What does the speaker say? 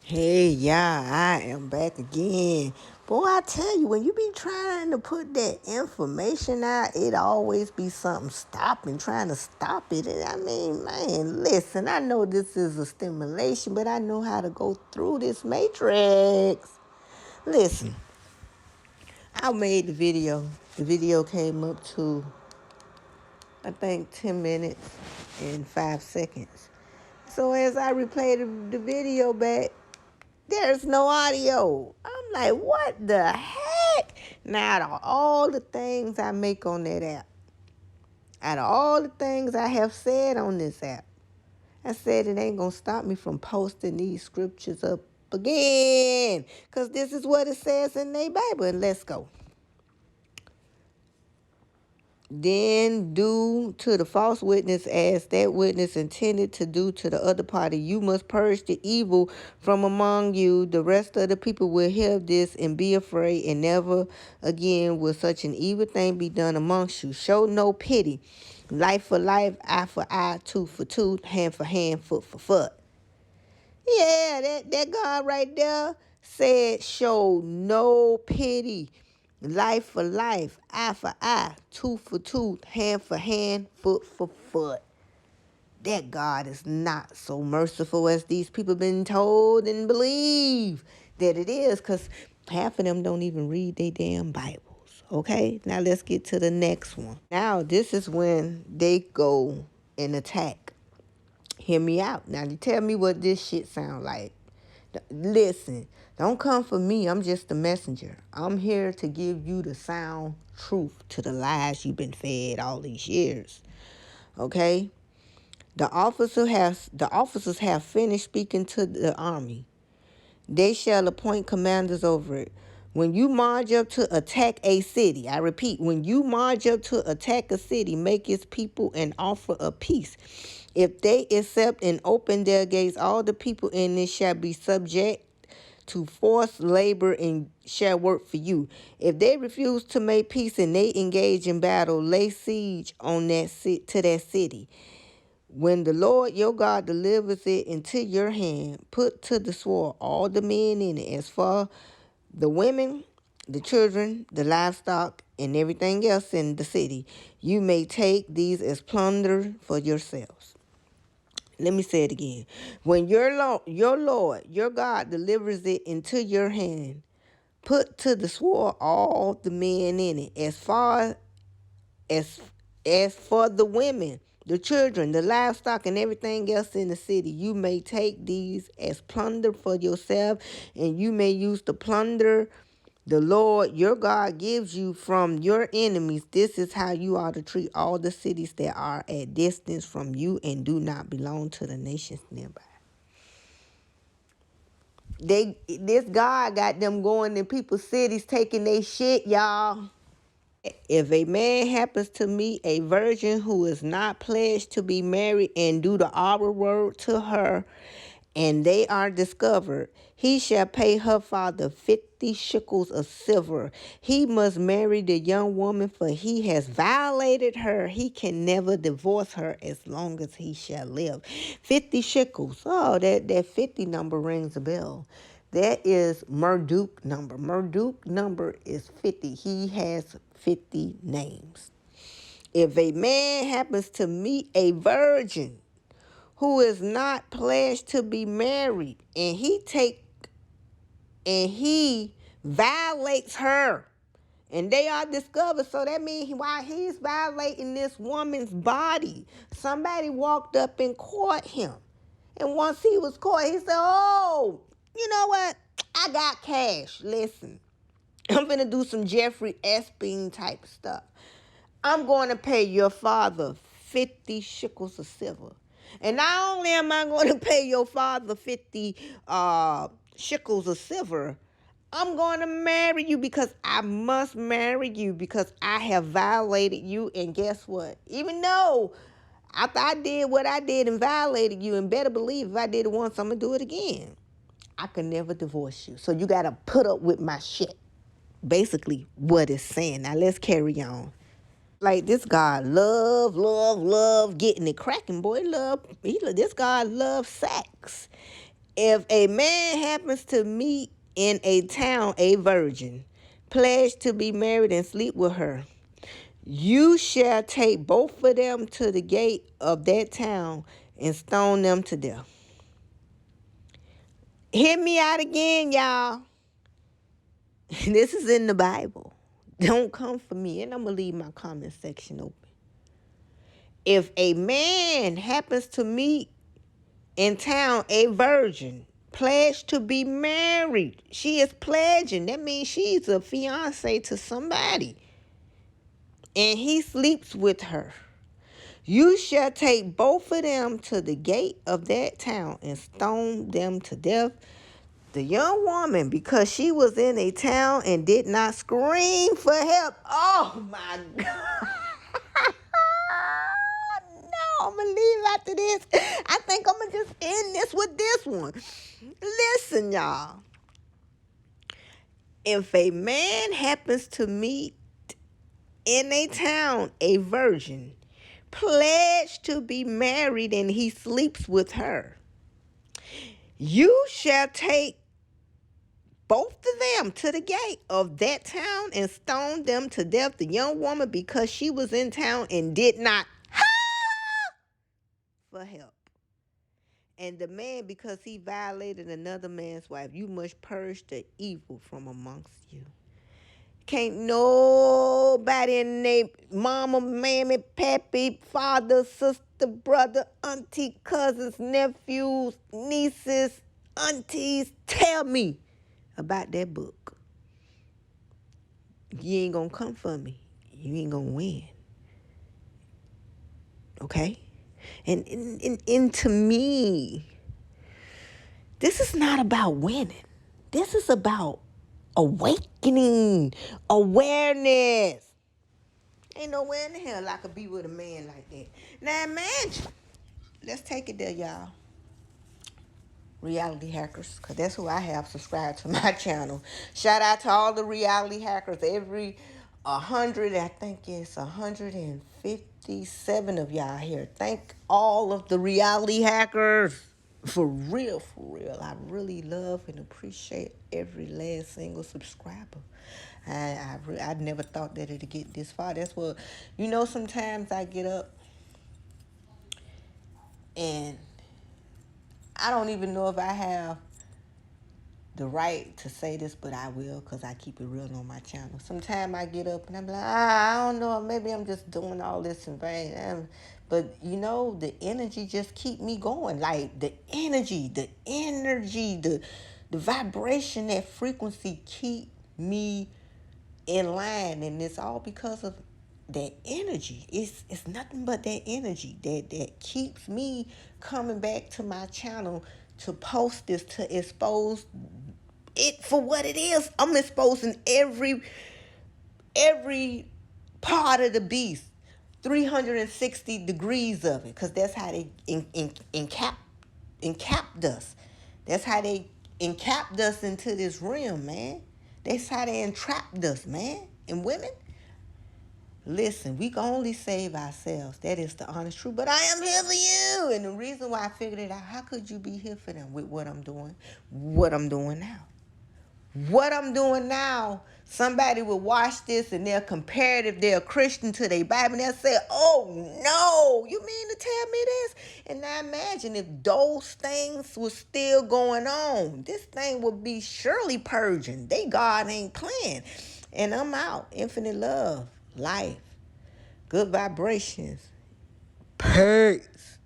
Hey, yeah, I am back again. Boy, I tell you, when you be trying to put that information out, it always be something trying to stop it. And I mean, man, listen, I know this is a stimulation, but I know how to go through this matrix. Listen, I made the video. The video came up to, I think, 10 minutes and 5 seconds. So as I replayed the video back, there's no audio. I'm like, what the heck? Now, out of all the things I make on that app, out of all the things I have said on this app, I said it ain't going to stop me from posting these scriptures up again. Because this is what it says in their Bible. And let's go. Then do to the false witness as that witness intended to do to the other party. You must purge the evil from among you. The rest of the people will hear this and be afraid, and never again will such an evil thing be done amongst you. Show no pity. Life for life, eye for eye, tooth for tooth, hand for hand, foot for foot. Yeah, that God right there said show no pity. Life for life, eye for eye, tooth for tooth, hand for hand, foot for foot. That God is not so merciful as these people been told and believe that it is, because half of them don't even read their damn Bibles. Okay, now let's get to the next one. Now this is when they go and attack. Hear me out. Now you tell me what this shit sound like. Listen, don't come for me. I'm just a messenger. I'm here to give you the sound truth to the lies you've been fed all these years. Okay? The officers have finished speaking to the army. They shall appoint commanders over it. When you march up to attack a city, I repeat, when you march up to attack a city, make its people an offer of peace. If they accept and open their gates, all the people in it shall be subject to forced labor and shall work for you. If they refuse to make peace and they engage in battle, lay siege on to that city. When the Lord your God delivers it into your hand, put to the sword all the men in it, as for the women, the children, the livestock, and everything else in the city. You may take these as plunder for yourselves. Let me say it again. When your Lord, your God delivers it into your hand, put to the sword all the men in it, as as for the women, the children, the livestock, and everything else in the city. You may take these as plunder for yourself, and you may use the plunder the Lord your God gives you from your enemies. This is how you are to treat all the cities that are at distance from you and do not belong to the nations nearby. This God got them going in people's cities taking their shit, y'all. If a man happens to meet a virgin who is not pledged to be married and do the oral word to her, and they are discovered, he shall pay her father 50 shekels of silver. He must marry the young woman, for he has violated her. He can never divorce her as long as he shall live. 50 shekels. Oh, that 50 number rings a bell. That is Marduk number. Marduk number is 50. He has 50 names. If a man happens to meet a virgin who is not pledged to be married, and he violates her, and they are discovered, so that means while he's violating this woman's body, somebody walked up and caught him. And once he was caught, he said, oh, you know what? I got cash. Listen, I'm going to do some Jeffrey Epstein type stuff. I'm going to pay your father 50 shekels of silver. And not only am I going to pay your father 50 shekels of silver, I'm going to marry you, because I must marry you, because I have violated you. And guess what? Even though after I did what I did and violated you, and better believe if I did it once, I'm going to do it again. I can never divorce you. So you got to put up with my shit. Basically what it's saying. Now let's carry on. Like, this God love getting it cracking, boy. This God love sex. If a man happens to meet in a town a virgin, pledged to be married and sleep with her, you shall take both of them to the gate of that town and stone them to death. Hear me out again, y'all. This is in the Bible. Don't come for me, and I'm going to leave my comment section open. If a man happens to meet in town a virgin, pledged to be married, she is pledging. That means she's a fiance to somebody, and he sleeps with her. You shall take both of them to the gate of that town and stone them to death. The young woman, because she was in a town and did not scream for help. Oh my God. No, I'm going to leave after this. I think I'm going to just end this with this one. Listen, y'all. If a man happens to meet in a town a virgin, pledged to be married, and he sleeps with her, you shall take both of them to the gate of that town and stone them to death. The young woman, because she was in town and did not for help. And the man, because he violated another man's wife. You must purge the evil from amongst you. Can't nobody in their mama, mammy, pappy, father, sister, brother, auntie, cousins, nephews, nieces, aunties tell me about that book. You ain't gonna come for me. You ain't gonna win. Okay? And to me, this is not about winning. This is about awakening, awareness. Ain't nowhere in the hell I could be with a man like that. Now imagine, let's take it there, y'all. Reality hackers, because that's who I have subscribed to my channel. Shout out to all the reality hackers. Every 100, I think it's 157 of y'all here. Thank all of the reality hackers. For real, for real. I really love and appreciate every last single subscriber. I never thought that it'd get this far. That's what, sometimes I get up and I don't even know if I have the right to say this, but I will, because I keep it real on my channel. Sometimes I get up and I'm like, I don't know, maybe I'm just doing all this in vain. But the energy just keep me going. Like the energy, the vibration, that frequency keep me in line. And it's all because of that energy. It's nothing but that energy that keeps me coming back to my channel to post this, to expose it for what it is. I'm exposing every part of the beast, 360 degrees of it, because that's how they encapped us. That's how they encapped us into this realm, man. That's how they entrapped us, man. And women, listen, we can only save ourselves. That is the honest truth. But I am here for you. And the reason why I figured it out, how could you be here for them with what I'm doing? What I'm doing now. What I'm doing now, somebody will watch this and they'll compare it, if they're a Christian, to their Bible, and they'll say, oh no, you mean to tell me this? And now imagine if those things were still going on. This thing would be surely purging. God ain't playing. And I'm out. Infinite love, life, good vibrations. Peace.